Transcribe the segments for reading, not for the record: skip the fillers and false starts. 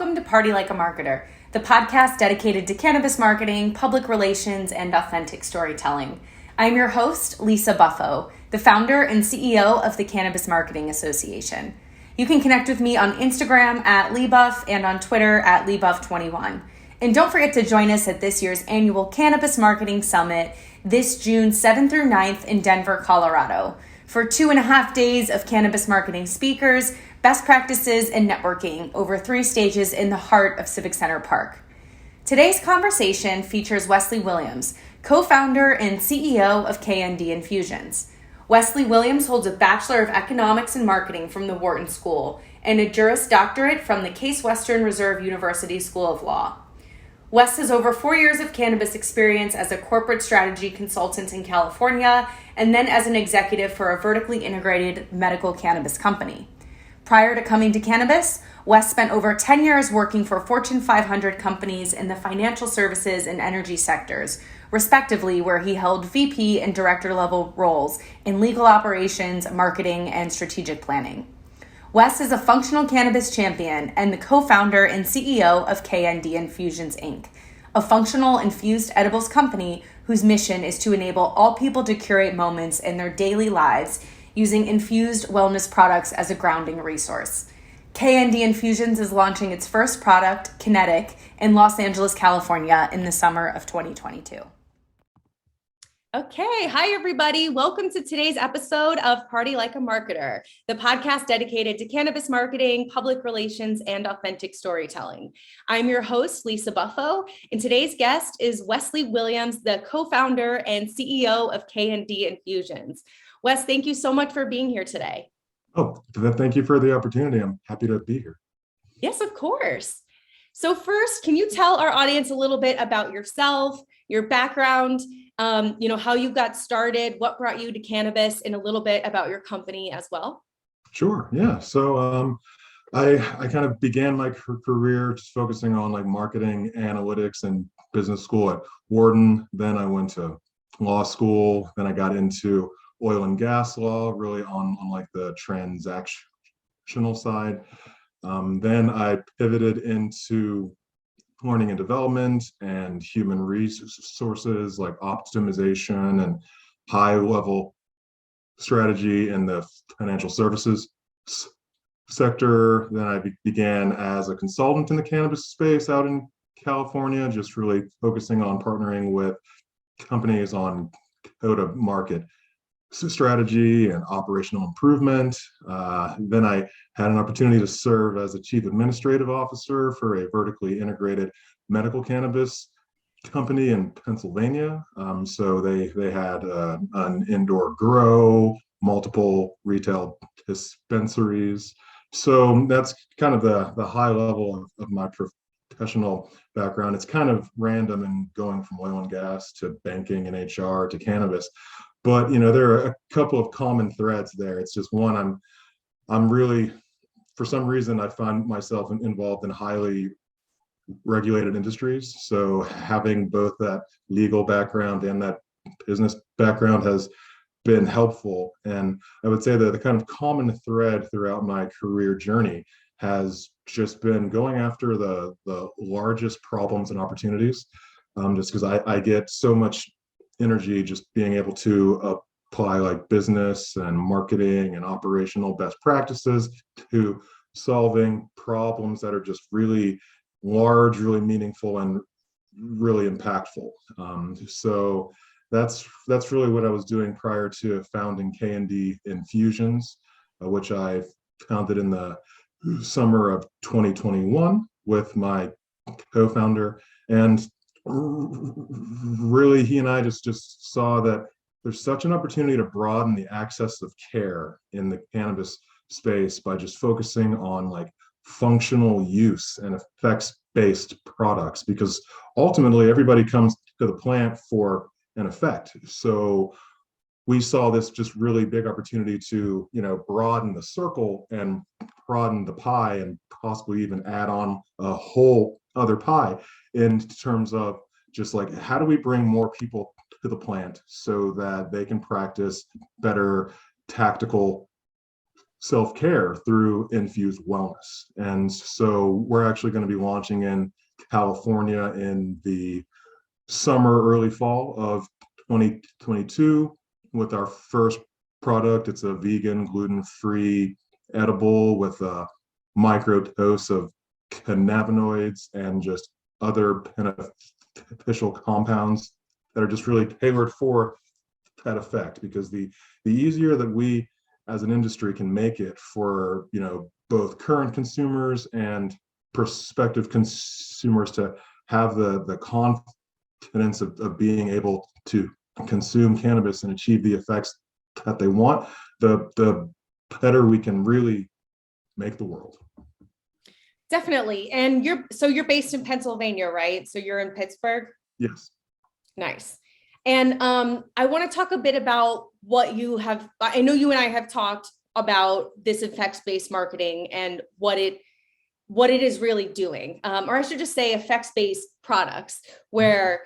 Welcome to Party Like a Marketer, the podcast dedicated to cannabis marketing, public relations, and authentic storytelling. I'm your host, Lisa Buffo, the founder and CEO of the Cannabis Marketing Association. You can connect with me on Instagram at LeeBuff and on Twitter at LeeBuff21. And don't forget to join us at this year's annual Cannabis Marketing Summit this June 7th through 9th in Denver, Colorado, for 2.5 days of cannabis marketing speakers, best practices, and networking over 3 stages in the heart of Civic Center Park. Today's conversation features Wesley Williams, co-founder and CEO of KND Infusions. Wesley Williams holds a Bachelor of Economics and Marketing from the Wharton School and a Juris Doctorate from the Case Western Reserve University School of Law. Wes has over 4 years of cannabis experience as a corporate strategy consultant in California and then as an executive for a vertically integrated medical cannabis company. Prior to coming to cannabis, Wes spent over 10 years working for Fortune 500 companies in the financial services and energy sectors, respectively, where he held VP and director level roles in legal operations, marketing, and strategic planning. Wes is a functional cannabis champion and the co-founder and CEO of KND Infusions, Inc., a functional infused edibles company whose mission is to enable all people to curate moments in their daily lives using infused wellness products as a grounding resource. KND Infusions is launching its first product, Kinetic, in Los Angeles, California in the summer of 2022. Okay, hi everybody. Welcome to today's episode of Party Like a Marketer, the podcast dedicated to cannabis marketing, public relations, and authentic storytelling. I'm your host, Lisa Buffo, and today's guest is Wesley Williams, the co-founder and CEO of KND Infusions. Wes, thank you so much for being here today. Oh, thank you for the opportunity. I'm happy to be here. Yes, of course. So first, can you tell our audience a little bit about yourself, your background, how you got started, what brought you to cannabis, and a little bit about your company as well? Sure. Yeah. So I kind of began my career just focusing on like marketing, analytics, and business school at Wharton. Then I went to law school. Then I got into oil and gas law, really on like the transactional side. Then I pivoted into learning and development and human resources like optimization and high level strategy in the financial services sector. Then I began as a consultant in the cannabis space out in California, just really focusing on partnering with companies on go-to-market strategy and operational improvement. Then I had an opportunity to serve as a chief administrative officer for a vertically integrated medical cannabis company in Pennsylvania. So they had an indoor grow, multiple retail dispensaries. So that's kind of the high level of my professional background. It's kind of random in going from oil and gas to banking and HR to cannabis. But there are a couple of common threads there. It's just one, I'm really, for some reason, I find myself involved in highly regulated industries. So having both that legal background and that business background has been helpful. And I would say that the kind of common thread throughout my career journey has just been going after the largest problems and opportunities, just because I get so much energy just being able to apply like business and marketing and operational best practices to solving problems that are just really large, really meaningful, and really impactful. So that's really what I was doing prior to founding KND Infusions, which I founded in the summer of 2021 with my co-founder. And really, he and I just saw that there's such an opportunity to broaden the access of care in the cannabis space by just focusing on like functional use and effects-based products, because ultimately everybody comes to the plant for an effect. So we saw this just really big opportunity to broaden the circle and broaden the pie and possibly even add on a whole other pie in terms of just like, how do we bring more people to the plant so that they can practice better tactical self-care through infused wellness. And so we're actually going to be launching in California in the summer, early fall of 2022 with our first product. It's a vegan, gluten-free edible with a micro dose of cannabinoids and just other beneficial compounds that are just really tailored for that effect. Because the easier that we as an industry can make it for, both current consumers and prospective consumers to have the confidence of being able to consume cannabis and achieve the effects that they want, the better we can really make the world. Definitely. And you're based in Pennsylvania, right? So you're in Pittsburgh? Yes. Nice. And I want to talk a bit about what you have. I know you and I have talked about this effects-based marketing and what it is really doing, or I should just say effects-based products, where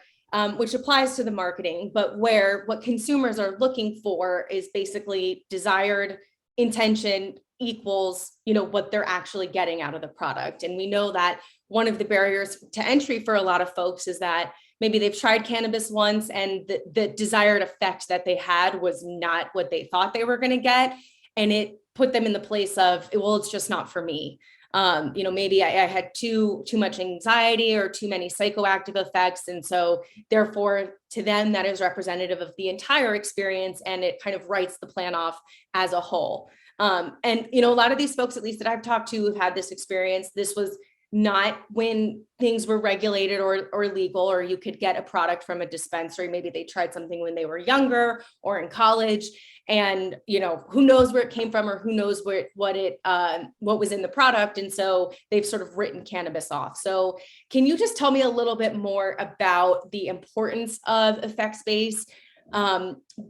which applies to the marketing, but where what consumers are looking for is basically desired intention equals, what they're actually getting out of the product. And we know that one of the barriers to entry for a lot of folks is that maybe they've tried cannabis once and the desired effect that they had was not what they thought they were going to get. And it put them in the place of, well, it's just not for me. Maybe I had too much anxiety or too many psychoactive effects. And so therefore to them, that is representative of the entire experience, and it kind of writes the plan off as a whole. And a lot of these folks, at least that I've talked to, have had this experience. This was not when things were regulated or legal, or you could get a product from a dispensary. Maybe they tried something when they were younger or in college, and who knows where it came from, or who knows what was in the product. And so they've sort of written cannabis off. So can you just tell me a little bit more about the importance of effects-based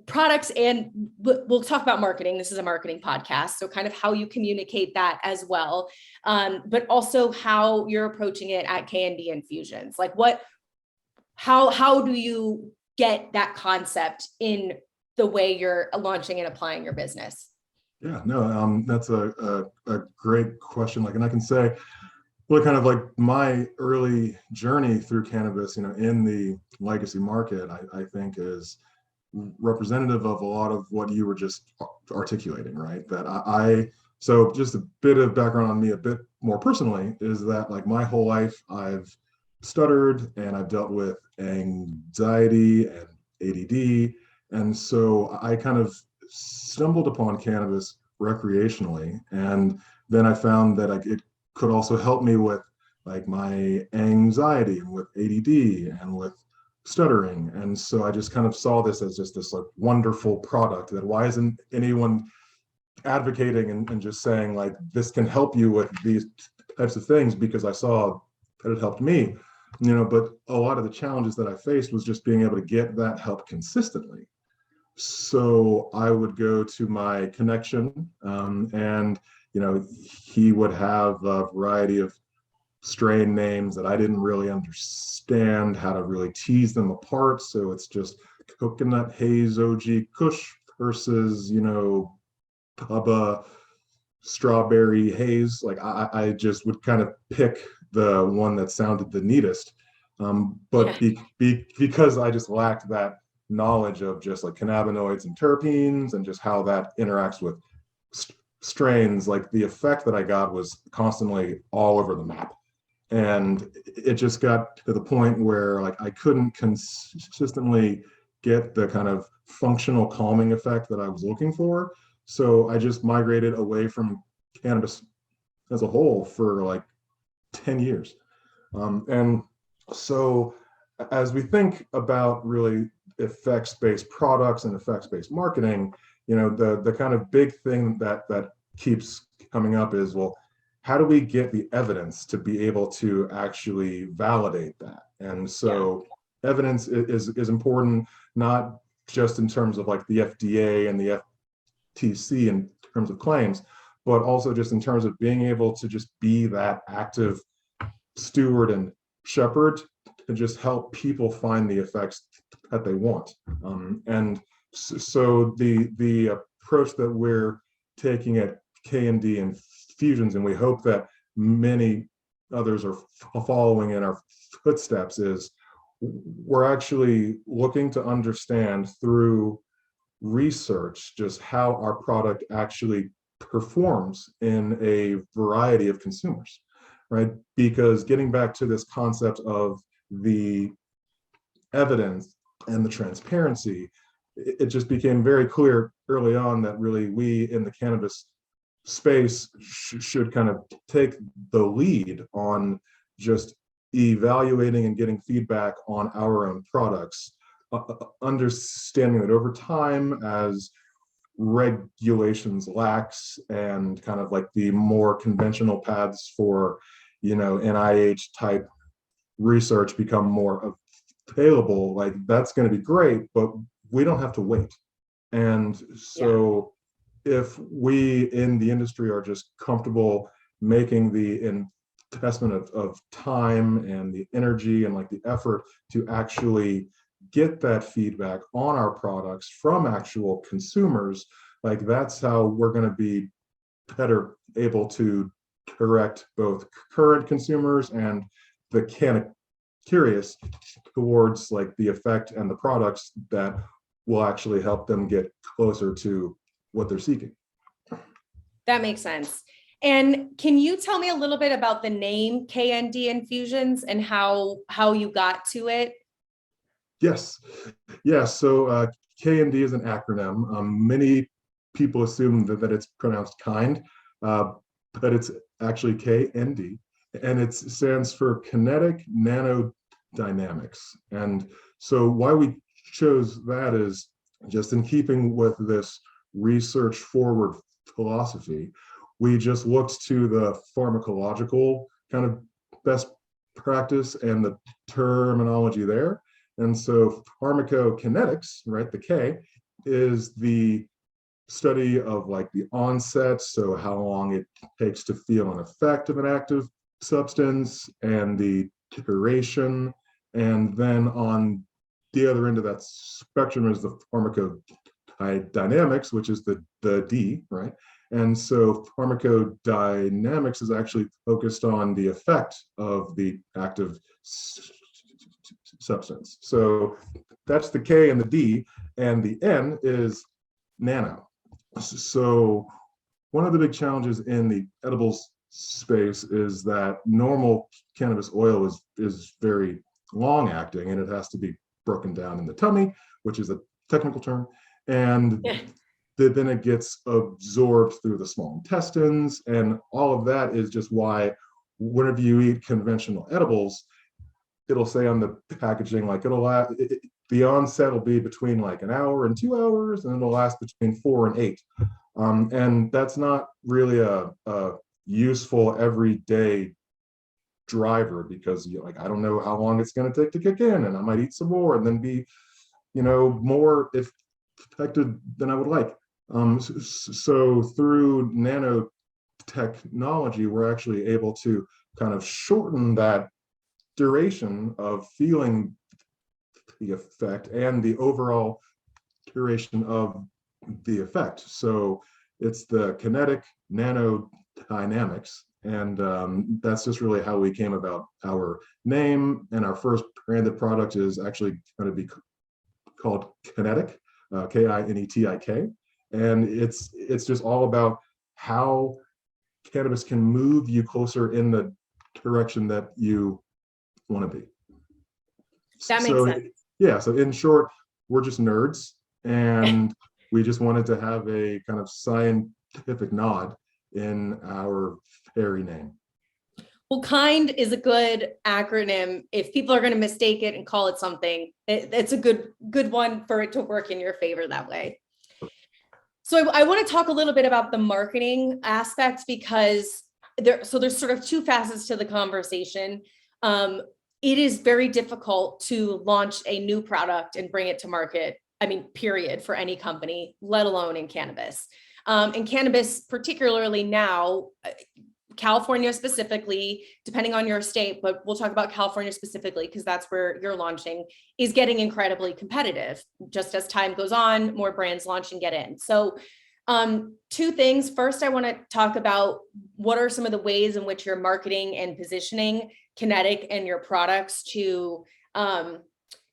products? And we'll talk about marketing. This is a marketing podcast, so kind of how you communicate that as well, but also how you're approaching it at K&D Infusions. Like how do you get that concept in the way you're launching and applying your business? Yeah, no, that's a great question. And I can say, well, kind of like my early journey through cannabis, in the legacy market, I think is representative of a lot of what you were just articulating, right? That so just a bit of background on me, a bit more personally, is that my whole life I've stuttered and I've dealt with anxiety and ADD. And so I kind of stumbled upon cannabis recreationally. And then I found that it could also help me with my anxiety and with ADD and with stuttering. And so I just kind of saw this as just this wonderful product, that why isn't anyone advocating and just saying this can help you with these types of things, because I saw that it helped me, but a lot of the challenges that I faced was just being able to get that help consistently. So I would go to my connection, and he would have a variety of strain names that I didn't really understand how to really tease them apart. So it's just coconut haze OG Kush versus, Bubba strawberry haze. I just would kind of pick the one that sounded the neatest. But because I just lacked that knowledge of just cannabinoids and terpenes and just how that interacts with strains, the effect that I got was constantly all over the map. And it just got to the point where I couldn't consistently get the kind of functional calming effect that I was looking for. So I just migrated away from cannabis as a whole for 10 years. And so as we think about really effects-based products and effects-based marketing, the kind of big thing that keeps coming up is, well, how do we get the evidence to be able to actually validate that? And so evidence is important, not just in terms of the FDA and the FTC in terms of claims, but also just in terms of being able to just be that active steward and shepherd to just help people find the effects that they want. And so the approach that we're taking at K&D infusions, and we hope that many others are following in our footsteps, is we're actually looking to understand through research just how our product actually performs in a variety of consumers, right? Because getting back to this concept of the evidence and the transparency, it just became very clear early on that really we in the cannabis space should kind of take the lead on just evaluating and getting feedback on our own products, understanding that over time, as regulations lax and kind of like the more conventional paths for, NIH type research become more available, like that's going to be great, but we don't have to wait. And so if we in the industry are just comfortable making the investment of time and the energy and like the effort to actually get that feedback on our products from actual consumers, like that's how we're going to be better able to direct both current consumers and the curious towards like the effect and the products that will actually help them get closer to what they're seeking. That makes sense. And can you tell me a little bit about the name K&D Infusions and how you got to it? Yes. So K&D is an acronym. Many people assume that it's pronounced kind, but it's actually K&D, and it stands for Kinetic, Nano, Dynamics. And so why we chose that is just in keeping with this research forward philosophy. We just looked to the pharmacological kind of best practice and the terminology there. And so pharmacokinetics, right, the K, is the study of like the onset, so how long it takes to feel an effect of an active substance, and the duration. And then on the other end of that spectrum is the pharmacodynamics, which is the D, right? And so pharmacodynamics is actually focused on the effect of the active substance. So that's the K and the D, and the N is nano. So one of the big challenges in the edibles space is that normal cannabis oil is very long acting, and it has to be broken down in the tummy, which is a technical term, and then it gets absorbed through the small intestines, and all of that is just why whenever you eat conventional edibles, it'll say on the packaging like the onset will be between like an hour and 2 hours, and it'll last between 4 and 8. And that's not really a useful everyday driver, because like I don't know how long it's going to take to kick in, and I might eat some more and then be more affected than I would like. So through nanotechnology, we're actually able to kind of shorten that duration of feeling the effect and the overall duration of the effect. So it's the kinetic nanodynamics, and that's just really how we came about our name. And our first branded product is actually going to be called Kinetic, Kinetik, and it's just all about how cannabis can move you closer in the direction that you want to be. That makes sense. Yeah, so in short, we're just nerds, and we just wanted to have a kind of scientific nod in our very name. Well, KIND is a good acronym. If people are going to mistake it and call it something, it's a good one for it to work in your favor that way. So I want to talk a little bit about the marketing aspect, because there's sort of two facets to the conversation. It is very difficult to launch a new product and bring it to market. I mean, period, for any company, let alone in cannabis. In cannabis, particularly now, California specifically, depending on your state, but we'll talk about California specifically because that's where you're launching, is getting incredibly competitive. Just as time goes on, more brands launch and get in. So Two things. First, I want to talk about what are some of the ways in which you're marketing and positioning Kinetic and your products to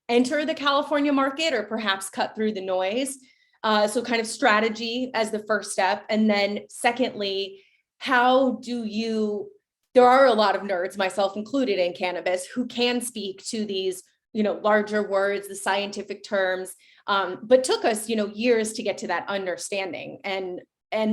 enter the California market or perhaps cut through the noise. So kind of strategy as the first step. And then secondly, there are a lot of nerds, myself included, in cannabis who can speak to these, larger words, the scientific terms, but took us, years to get to that understanding. And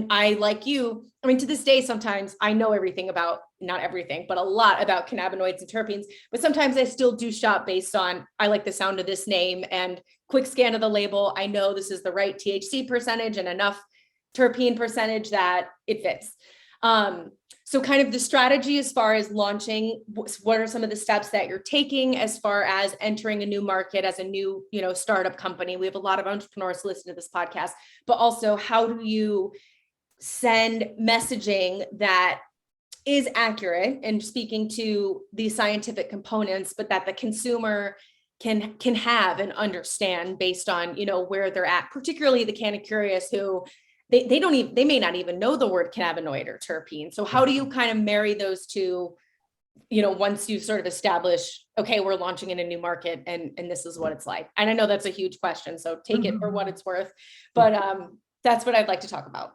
I, like you, to this day, sometimes I know everything about, not everything, but a lot about cannabinoids and terpenes, but sometimes I still do shop based on, I like the sound of this name and quick scan of the label. I know this is the right THC percentage and enough terpene percentage that it fits. So kind of the strategy as far as launching, what are some of the steps that you're taking as far as entering a new market as a new, startup company? We have a lot of entrepreneurs listening to this podcast, but also how do you send messaging that is accurate and speaking to the scientific components, but that the consumer can have and understand based on, where they're at, particularly the canna curious who they may not even know the word cannabinoid or terpene. So how do you kind of marry those two, once you sort of establish, okay, we're launching in a new market and this is what it's like? And I know that's a huge question, so take it for what it's worth, but that's what I'd like to talk about.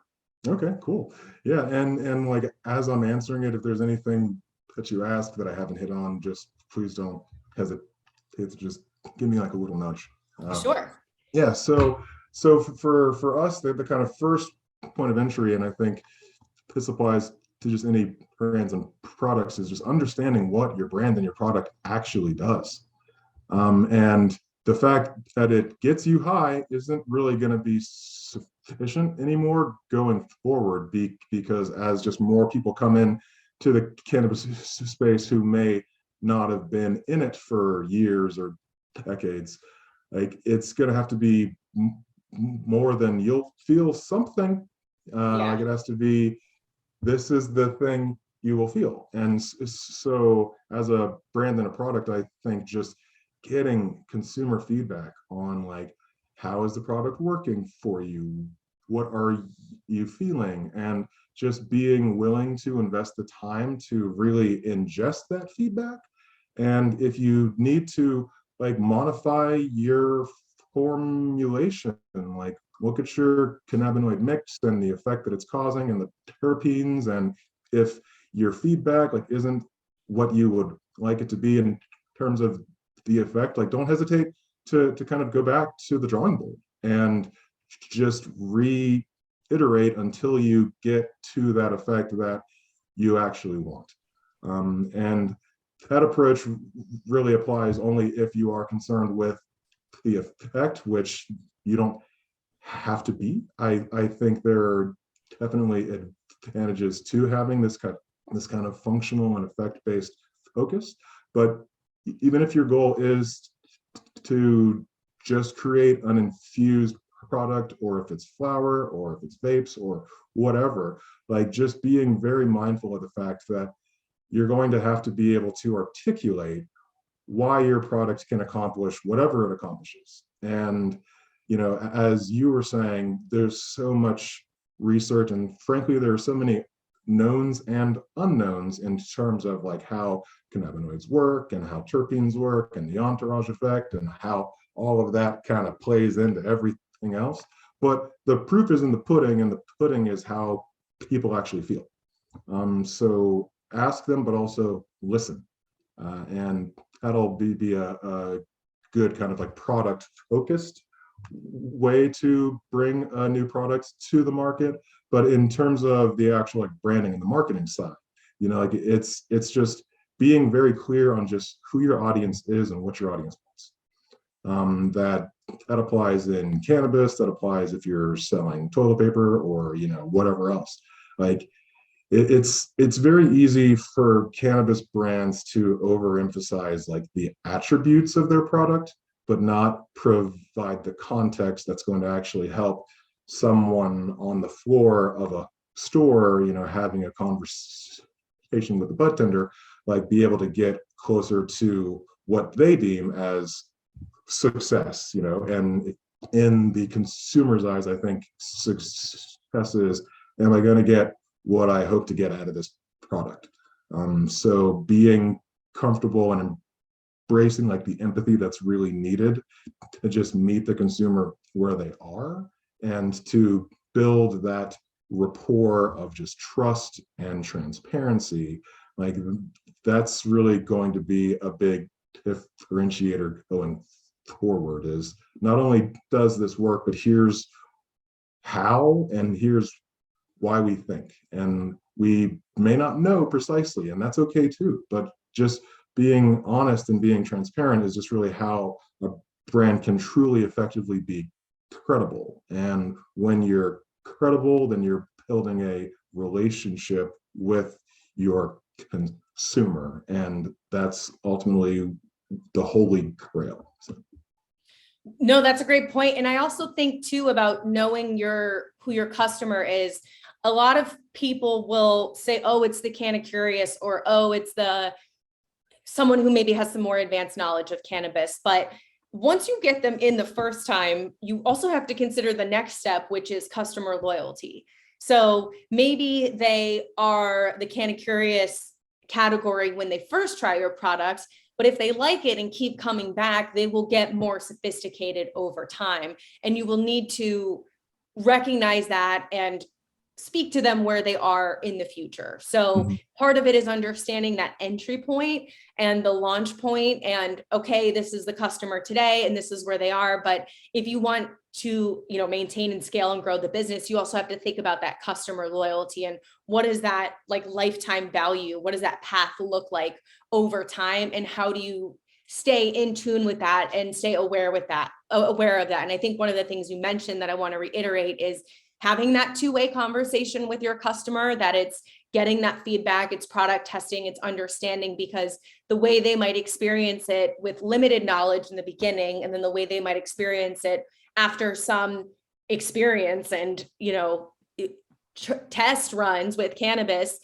Okay, cool. Yeah, and like as I'm answering it, if there's anything that you asked that I haven't hit on, just please don't hesitate to just give me like a little nudge. Sure. Yeah, so for us, the kind of first point of entry, and I think this applies to just any brands and products, is just understanding what your brand and your product actually does. And the fact that it gets you high isn't really going to be sufficient anymore going forward, because as just more people come in to the cannabis space who may not have been in it for years or decades, like it's going to have to be more than you'll feel something. Like it has to be, this is the thing you will feel. And so as a brand and a product, I think just getting consumer feedback on like, how is the product working for you? What are you feeling? And just being willing to invest the time to really ingest that feedback. And if you need to like modify your formulation, like look at your cannabinoid mix and the effect that it's causing and the terpenes, and if your feedback like isn't what you would like it to be in terms of the effect, like don't hesitate to kind of go back to the drawing board and just reiterate until you get to that effect that you actually want. And that approach really applies only if you are concerned with the effect, which you don't have to be. I think there are definitely advantages to having this kind of functional and effect-based focus. But even if your goal is to just create an infused product, or if it's flower, or if it's vapes, or whatever, like just being very mindful of the fact that you're going to have to be able to articulate why your product can accomplish whatever it accomplishes. And, as you were saying, there's so much research, and frankly, there are so many knowns and unknowns in terms of like how cannabinoids work and how terpenes work and the entourage effect and how all of that kind of plays into everything else. But the proof is in the pudding, and the pudding is how people actually feel. So ask them, but also listen. And that'll be a good kind of like product focused way to bring new products to the market. But in terms of the actual like branding and the marketing side, like it's just being very clear on just who your audience is and what your audience wants. That applies in cannabis, that applies if you're selling toilet paper or whatever else. Like it's very easy for cannabis brands to overemphasize like the attributes of their product, but not provide the context that's going to actually help someone on the floor of a store, having a conversation with the bud tender, like be able to get closer to what they deem as success, and in the consumer's eyes, I think test is, am I going to get what I hope to get out of this product? So being comfortable and embracing like the empathy that's really needed to just meet the consumer where they are, and to build that rapport of just trust and transparency, like that's really going to be a big differentiator going forward. Is not only does this work, but here's how and here's why we think. And we may not know precisely, and that's okay too, but just being honest and being transparent is just really how a brand can truly effectively be credible. And when you're credible, then you're building a relationship with your consumer, and that's ultimately the holy grail. So. No, that's a great point. And I also think too about knowing who your customer is. A lot of people will say, oh, it's the Canna Curious, or oh, it's someone who maybe has some more advanced knowledge of cannabis. But once you get them in the first time, you also have to consider the next step, which is customer loyalty. So maybe they are the Canna Curious category when they first try your products, but if they like it and keep coming back, they will get more sophisticated over time. And you will need to recognize that and speak to them where they are in the future. So part of it is understanding that entry point and the launch point, and okay, this is the customer today and this is where they are. But if you want to, maintain and scale and grow the business, you also have to think about that customer loyalty and what is that like lifetime value? What does that path look like over time? And how do you stay in tune with that and stay aware of that? And I think one of the things you mentioned that I want to reiterate is having that two-way conversation with your customer, that it's getting that feedback, it's product testing, it's understanding, because the way they might experience it with limited knowledge in the beginning, and then the way they might experience it after some experience and, test runs with cannabis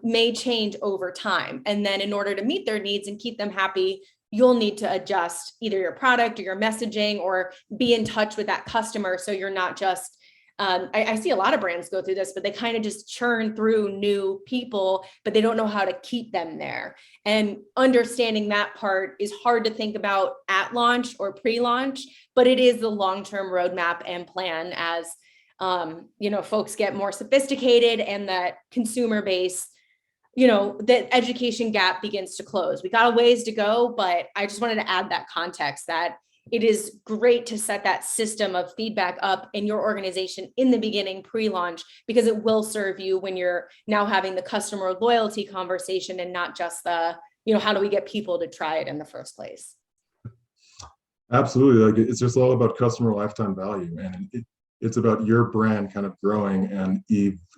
may change over time. And then in order to meet their needs and keep them happy, you'll need to adjust either your product or your messaging, or be in touch with that customer. So you're not just I see a lot of brands go through this, but they kind of just churn through new people, but they don't know how to keep them there. And understanding that part is hard to think about at launch or pre-launch, but it is the long-term roadmap and plan as, folks get more sophisticated and that consumer base, the education gap begins to close. We got a ways to go, but I just wanted to add that context that it is great to set that system of feedback up in your organization in the beginning, pre-launch, because it will serve you when you're now having the customer loyalty conversation and not just the, how do we get people to try it in the first place? Absolutely. Like it's just all about customer lifetime value, and it's about your brand kind of growing and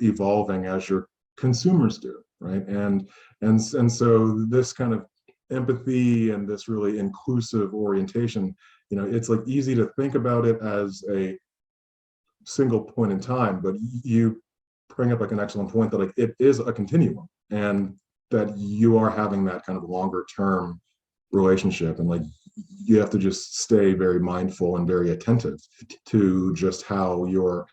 evolving as your consumers do, right? And so this kind of empathy and this really inclusive orientation, it's like easy to think about it as a single point in time, but you bring up like an excellent point that like it is a continuum, and that you are having that kind of longer term relationship, and like you have to just stay very mindful and very attentive to just how your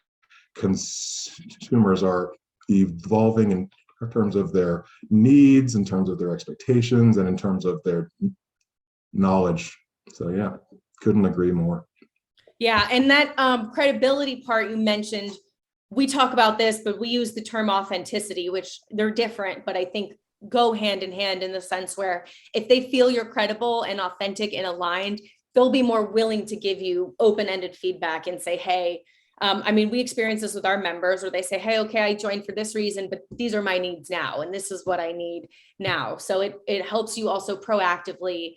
consumers are evolving in terms of their needs, in terms of their expectations, and in terms of their knowledge. So yeah, couldn't agree more. Yeah, and that credibility part you mentioned, we talk about this, but we use the term authenticity, which they're different, but I think go hand in hand in the sense where if they feel you're credible and authentic and aligned, they'll be more willing to give you open-ended feedback and say, hey, we experience this with our members where they say, hey, okay, I joined for this reason, but these are my needs now, and this is what I need now. So it helps you also proactively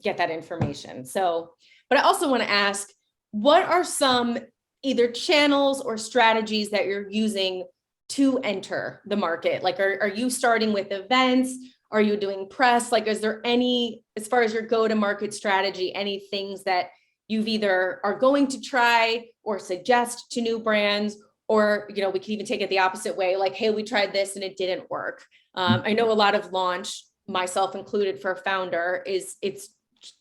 get that information. So, but I also want to ask, what are some either channels or strategies that you're using to enter the market? Like, are you starting with events? Are you doing press? Like, is there any, as far as your go-to-market strategy, any things that you've either are going to try or suggest to new brands, or, we can even take it the opposite way, like, hey, we tried this and it didn't work. I know a lot of launch, myself included for a founder, it's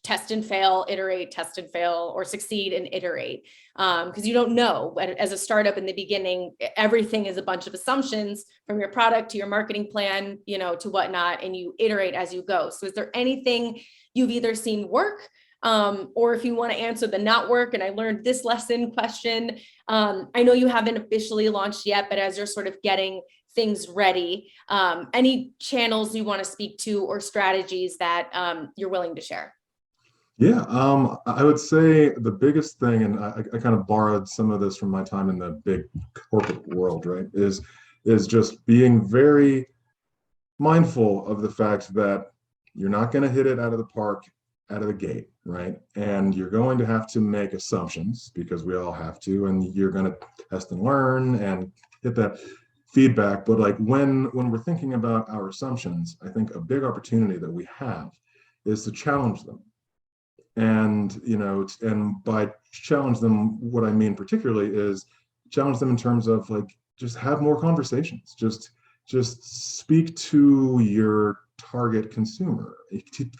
test and fail, iterate, test and fail, or succeed and iterate. Because you don't know. As a startup in the beginning, everything is a bunch of assumptions from your product to your marketing plan, to whatnot, and you iterate as you go. So is there anything you've either seen work, or if you want to answer the not work, and I learned this lesson question, I know you haven't officially launched yet, but as you're sort of getting things ready, any channels you want to speak to or strategies that you're willing to share? Yeah, I would say the biggest thing, and I kind of borrowed some of this from my time in the big corporate world, right, is just being very mindful of the fact that you're not going to hit it out of the park, out of the gate, right? And you're going to have to make assumptions, because we all have to, and you're going to test and learn and get that feedback. But like when we're thinking about our assumptions, I think a big opportunity that we have is to challenge them. And, and by challenge them, what I mean particularly is challenge them in terms of like, just have more conversations, just speak to your target consumer,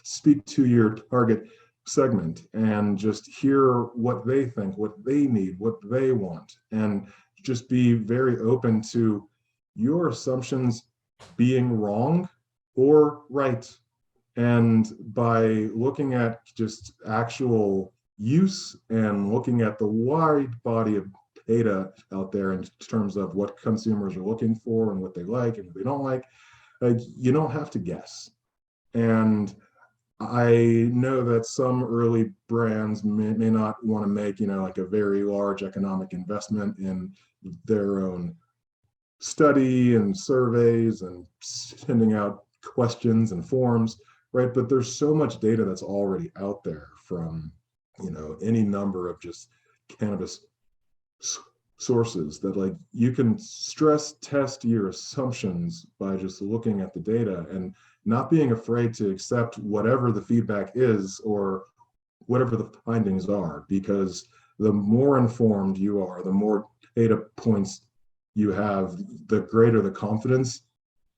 speak to your target segment, and just hear what they think, what they need, what they want, and just be very open to your assumptions being wrong or right. And by looking at just actual use and looking at the wide body of data out there in terms of what consumers are looking for and what they like and what they don't like, you don't have to guess. And I know that some early brands may not want to make, like a very large economic investment in their own study and surveys and sending out questions and forms, right? But there's so much data that's already out there from, any number of just cannabis sources that like you can stress test your assumptions by just looking at the data and not being afraid to accept whatever the feedback is or whatever the findings are, because the more informed you are, the more data points you have, the greater the confidence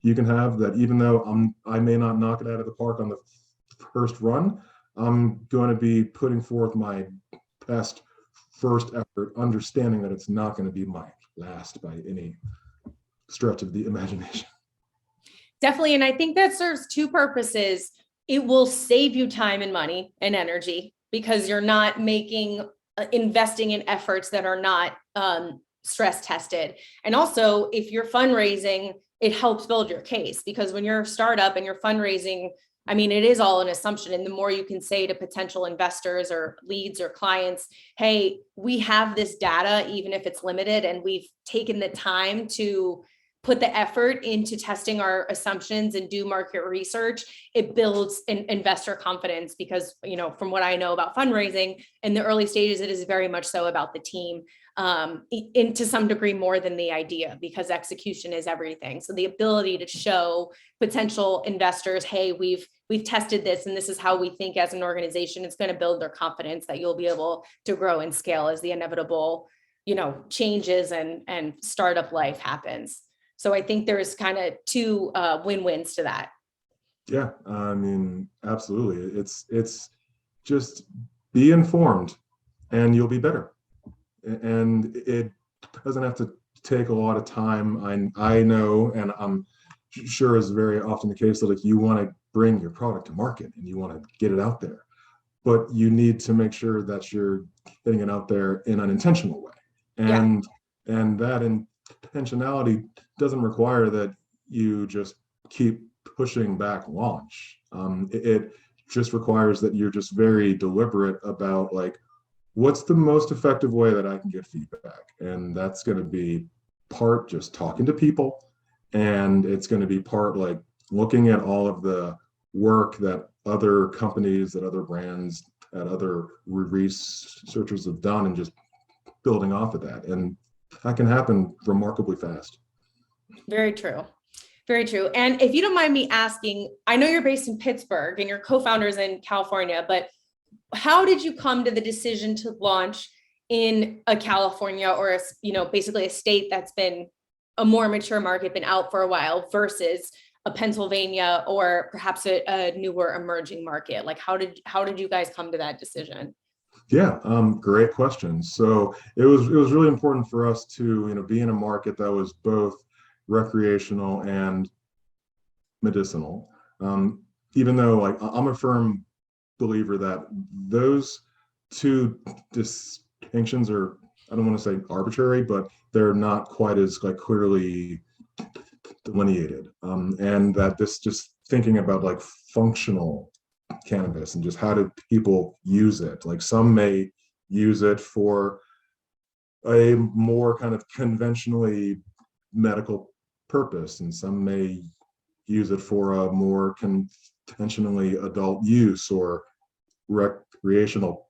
you can have that even though I may not knock it out of the park on the first run, I'm going to be putting forth my best first effort, understanding that it's not going to be my last by any stretch of the imagination. Definitely. And I think that serves two purposes. It will save you time and money and energy because you're not investing in efforts that are not stress tested. And also, if you're fundraising, it helps build your case, because when you're a startup and you're fundraising, I mean, it is all an assumption. And the more you can say to potential investors or leads or clients, hey, we have this data, even if it's limited, and we've taken the time to put the effort into testing our assumptions and do market research, it builds investor confidence. Because, from what I know about fundraising in the early stages, it is very much so about the team, to some degree more than the idea, because execution is everything. So the ability to show potential investors, hey, we've tested this and this is how we think as an organization, it's going to build their confidence that you'll be able to grow and scale as the inevitable, changes and startup life happens. So I think there's kind of two win-wins to that. Yeah, I mean, absolutely. It's just be informed and you'll be better. And it doesn't have to take a lot of time. I know, and I'm sure is very often the case, that like you want to bring your product to market and you want to get it out there, but you need to make sure that you're getting it out there in an intentional way. And that intentionality doesn't require that you just keep pushing back launch. It just requires that you're just very deliberate about like, what's the most effective way that I can get feedback? And that's going to be part just talking to people. And it's going to be part like looking at all of the work that other companies, that other brands, that other researchers have done, and just building off of that. And that can happen remarkably fast. Very true. Very true. And if you don't mind me asking, I know you're based in Pittsburgh and your co-founders in California, but how did you come to the decision to launch in a California or basically a state that's been a more mature market, been out for a while, versus a Pennsylvania or perhaps a newer emerging market? Like how did you guys come to that decision? Yeah, great question. So it was really important for us to, be in a market that was both recreational and medicinal. Even though like I'm a firm believer that those two distinctions are, I don't want to say arbitrary, but they're not quite as like clearly delineated. And that this just thinking about like functional cannabis and just how do people use it. Like some may use it for a more kind of conventionally medical purpose, and some may use it for a more conventionally adult use or recreational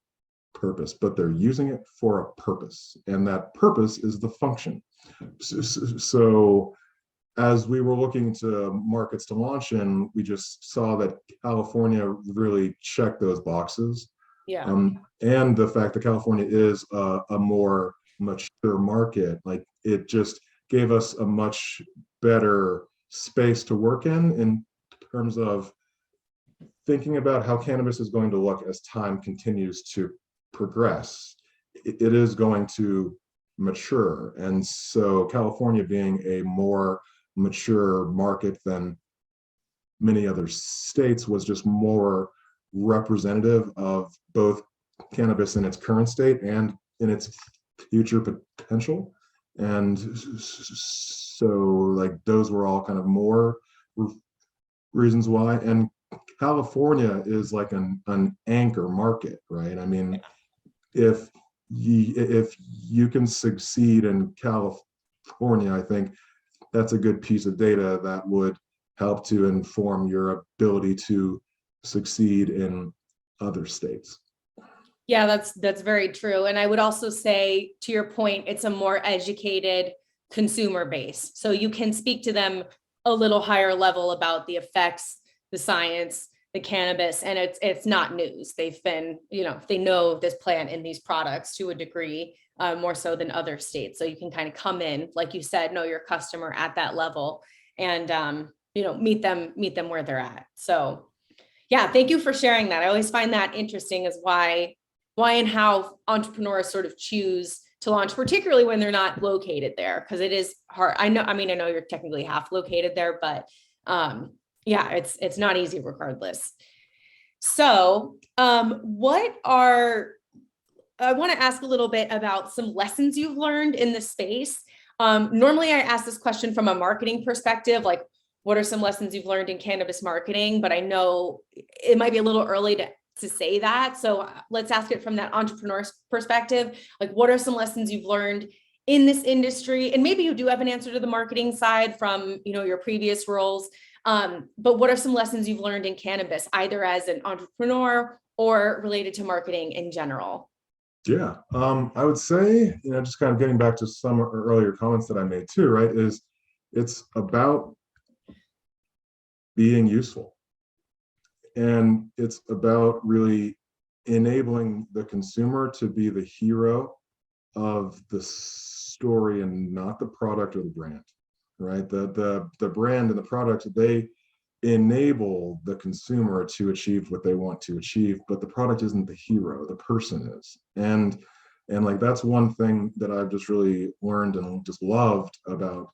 purpose, but they're using it for a purpose, and that purpose is the function. So as we were looking to markets to launch in, we just saw that California really checked those boxes. Yeah. And the fact that California is a more mature market, like it just gave us a much better space to work in terms of thinking about how cannabis is going to look as time continues to progress. It is going to mature. And so California being a more mature market than many other states was just more representative of both cannabis in its current state and in its future potential. And so like those were all kind of more reasons why. And California is like an anchor market, right? I mean, if you can succeed in California, I think that's a good piece of data that would help to inform your ability to succeed in other states. Yeah, that's very true. And I would also say, to your point, it's a more educated consumer base. So you can speak to them a little higher level about the effects, the science, the cannabis, and it's not news. They've been, they know this plant and these products to a degree, more so than other states. So you can kind of come in, like you said, know your customer at that level and, meet them where they're at. So yeah, thank you for sharing that. I always find that interesting as why and how entrepreneurs sort of choose to launch, particularly when they're not located there, because it is hard. I know you're technically half located there, but yeah, it's not easy regardless. So I want to ask a little bit about some lessons you've learned in the space. Normally I ask this question from a marketing perspective, like what are some lessons you've learned in cannabis marketing? But I know it might be a little early to say that. So let's ask it from that entrepreneur's perspective. Like what are some lessons you've learned in this industry? And maybe you do have an answer to the marketing side from, your previous roles. But what are some lessons you've learned in cannabis, either as an entrepreneur or related to marketing in general? Yeah, I would say, just kind of getting back to some earlier comments that I made too, right, is it's about being useful. And it's about really enabling the consumer to be the hero of the story and not the product or the brand, right? The brand and the product, they enable the consumer to achieve what they want to achieve, but the product isn't the hero, the person is. And like that's one thing that I've just really learned and just loved about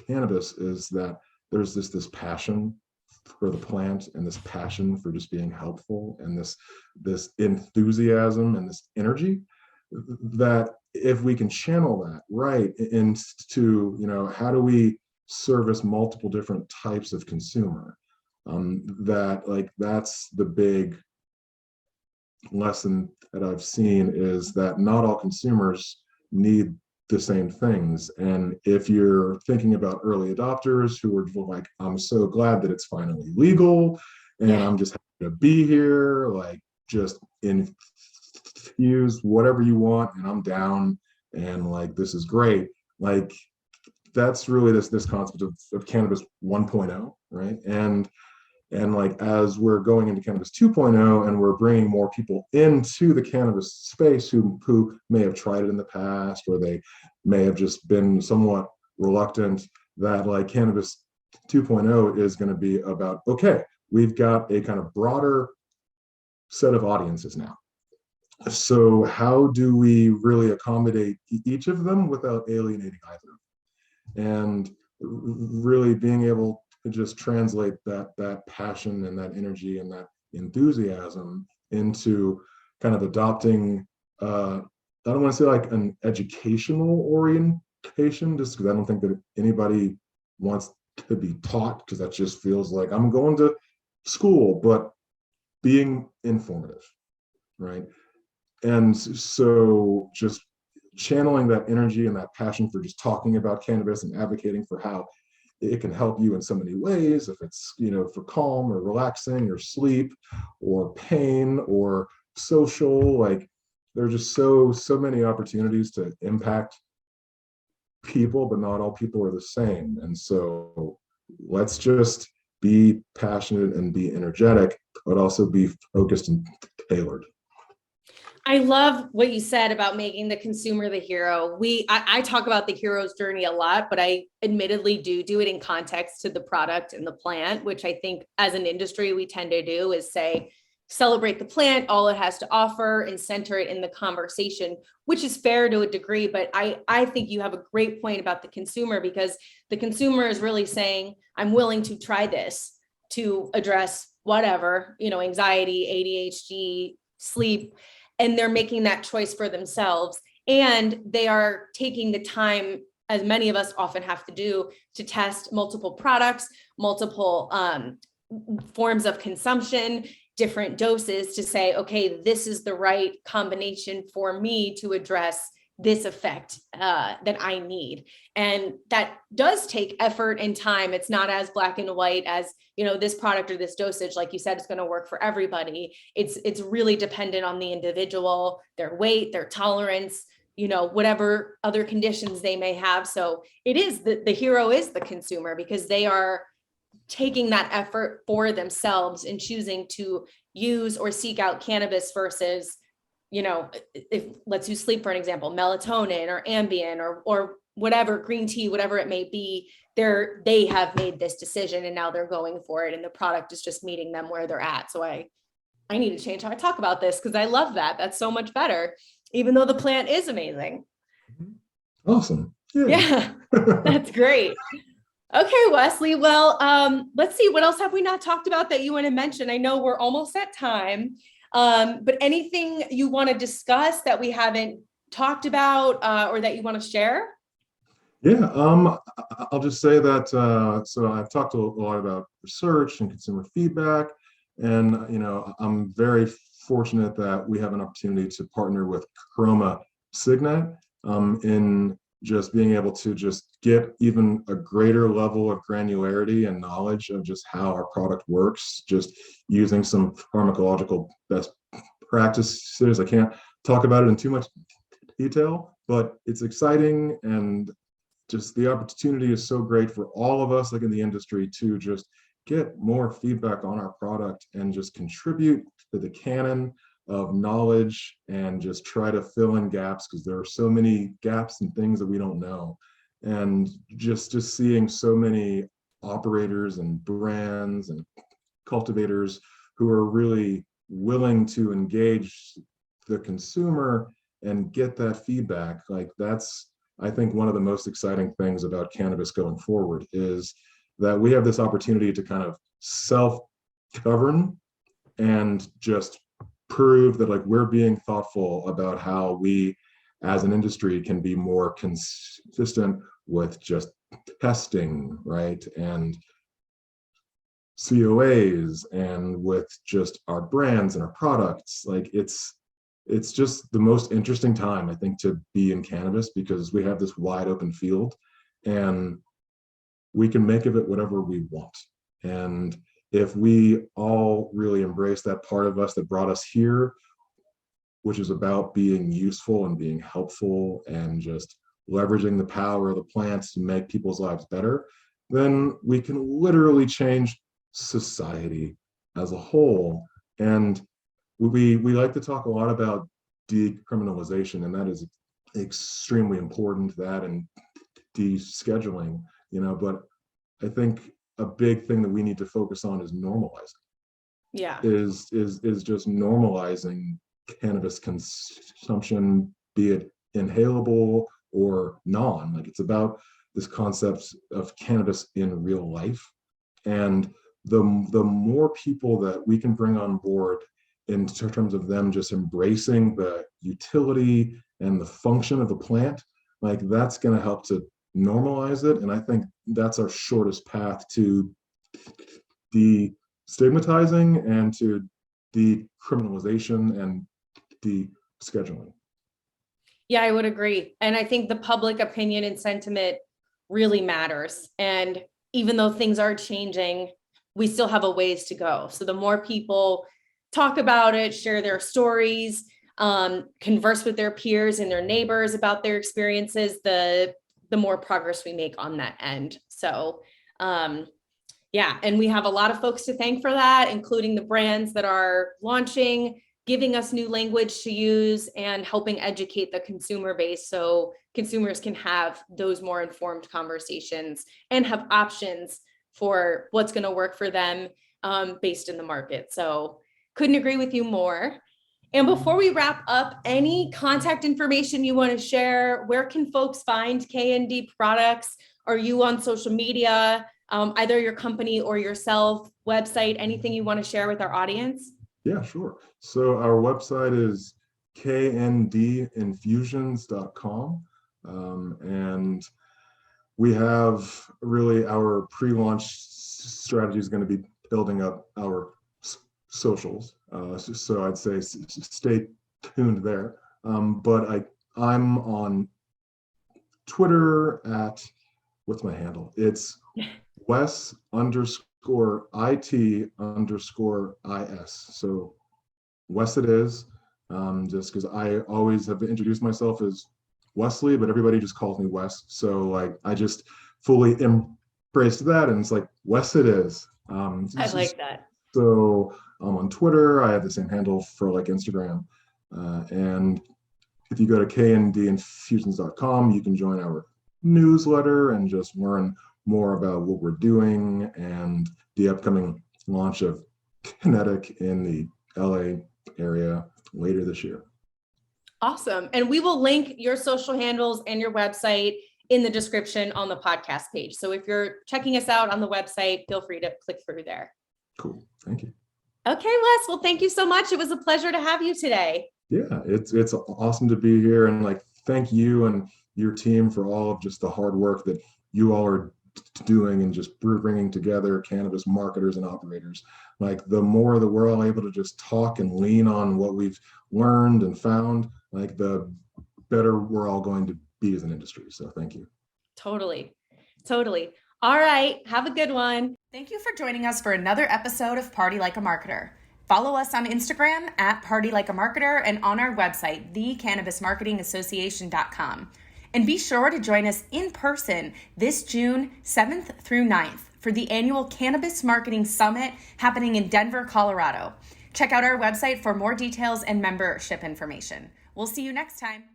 cannabis is that there's this passion for the plant and this passion for just being helpful and this enthusiasm and this energy that if we can channel that right into, how do we service multiple different types of consumer, that's the big lesson that I've seen is that not all consumers need the same things. And if you're thinking about early adopters who are like, I'm so glad that it's finally legal and I'm just happy to be here, like just infuse whatever you want and I'm down and like this is great. Like that's really this concept of cannabis 1.0, right? And like as we're going into cannabis 2.0 and we're bringing more people into the cannabis space who may have tried it in the past or they may have just been somewhat reluctant, that like cannabis 2.0 is going to be about, okay, we've got a kind of broader set of audiences now. So how do we really accommodate each of them without alienating either? And really being able to just translate that passion and that energy and that enthusiasm into kind of adopting, I don't want to say like an educational orientation, just because I don't think that anybody wants to be taught, because that just feels like I'm going to school, but being informative, right? And so just channeling that energy and that passion for just talking about cannabis and advocating for how it can help you in so many ways, if it's, for calm or relaxing or sleep or pain or social, like there are just so many opportunities to impact people, but not all people are the same. And so let's just be passionate and be energetic, but also be focused and tailored. I love what you said about making the consumer the hero. I talk about the hero's journey a lot, but I admittedly do it in context to the product and the plant, which I think as an industry we tend to do is say, celebrate the plant, all it has to offer, and center it in the conversation, which is fair to a degree. But I think you have a great point about the consumer, because the consumer is really saying, I'm willing to try this to address whatever, anxiety, ADHD, sleep, and they're making that choice for themselves. And they are taking the time, as many of us often have to do, to test multiple products, multiple forms of consumption, different doses, to say, okay, this is the right combination for me to address this effect that I need. And that does take effort and time. It's not as black and white as, this product or this dosage, like you said, is going to work for everybody. It's really dependent on the individual, their weight, their tolerance, whatever other conditions they may have. So it is the hero is the consumer, because they are taking that effort for themselves and choosing to use or seek out cannabis versus, if let's use sleep for an example, melatonin or Ambien or whatever, green tea, whatever it may be, they have made this decision and now they're going for it, and the product is just meeting them where they're at. So I need to change how I talk about this, because I love that. That's so much better, even though the plant is amazing. Awesome. Yeah, that's great. Okay, Wesley. Well, let's see. What else have we not talked about that you want to mention? I know we're almost at time, but anything you want to discuss that we haven't talked about or that you want to share? Yeah, I'll just say that, so I've talked a lot about research and consumer feedback, and, I'm very fortunate that we have an opportunity to partner with Chroma Signet in just being able to just get even a greater level of granularity and knowledge of just how our product works, just using some pharmacological best practices. I can't talk about it in too much detail, but it's exciting, and just the opportunity is so great for all of us, like in the industry, to just get more feedback on our product and just contribute to the canon of knowledge and just try to fill in gaps, because there are so many gaps and things that we don't know. And just seeing so many operators and brands and cultivators who are really willing to engage the consumer and get that feedback, like that's, I think, one of the most exciting things about cannabis going forward, is that we have this opportunity to kind of self-govern and just prove that, like, we're being thoughtful about how we as an industry can be more consistent with just testing, right, and COAs, and with just our brands and our products. Like it's just the most interesting time, I think, to be in cannabis, because we have this wide open field and we can make of it whatever we want. And if we all really embrace that part of us that brought us here, which is about being useful and being helpful and just leveraging the power of the plants to make people's lives better, then we can literally change society as a whole. And we like to talk a lot about decriminalization, and that is extremely important, that and descheduling, but I think a big thing that we need to focus on is normalizing. Yeah. Is just normalizing cannabis consumption, be it inhalable or non. Like, it's about this concept of cannabis in real life. And the more people that we can bring on board in terms of them just embracing the utility and the function of the plant, like, that's going to help to normalize it. And I think that's our shortest path to destigmatizing and to decriminalization and descheduling. Yeah, I would agree. And I think the public opinion and sentiment really matters. And even though things are changing, we still have a ways to go. So the more people talk about it, share their stories, converse with their peers and their neighbors about their experiences, the more progress we make on that end. So yeah, and we have a lot of folks to thank for that, including the brands that are launching, giving us new language to use, and helping educate the consumer base so consumers can have those more informed conversations and have options for what's going to work for them based in the market. So couldn't agree with you more. And before we wrap up, any contact information you want to share? Where can folks find K&D products? Are you on social media, either your company or yourself, website, anything you want to share with our audience? Yeah, sure. So our website is kndinfusions.com. And we have really our pre-launch strategy is going to be building up our socials. So I'd say stay tuned there. But I'm on Twitter at, what's my handle? It's Wes_IT_IS. So Wes it is, just because I always have introduced myself as Wesley, but everybody just calls me Wes. So like, I just fully embraced that, and it's like, Wes it is. I like that. So I'm on Twitter. I have the same handle for like Instagram. And if you go to kndinfusions.com, you can join our newsletter and just learn more about what we're doing and the upcoming launch of Kinetic in the LA area later this year. Awesome. And we will link your social handles and your website in the description on the podcast page. So if you're checking us out on the website, feel free to click through there. Cool. Thank you. Okay, Wes. Well, thank you so much. It was a pleasure to have you today. Yeah, it's awesome to be here, and like, thank you and your team for all of just the hard work that you all are doing and just bringing together cannabis marketers and operators. Like, the more that we're all able to just talk and lean on what we've learned and found, like, the better we're all going to be as an industry. So thank you. Totally. All right. Have a good one. Thank you for joining us for another episode of Party Like a Marketer. Follow us on Instagram at Party Like a Marketer and on our website, thecannabismarketingassociation.com. And be sure to join us in person this June 7th through 9th for the annual Cannabis Marketing Summit happening in Denver, Colorado. Check out our website for more details and membership information. We'll see you next time.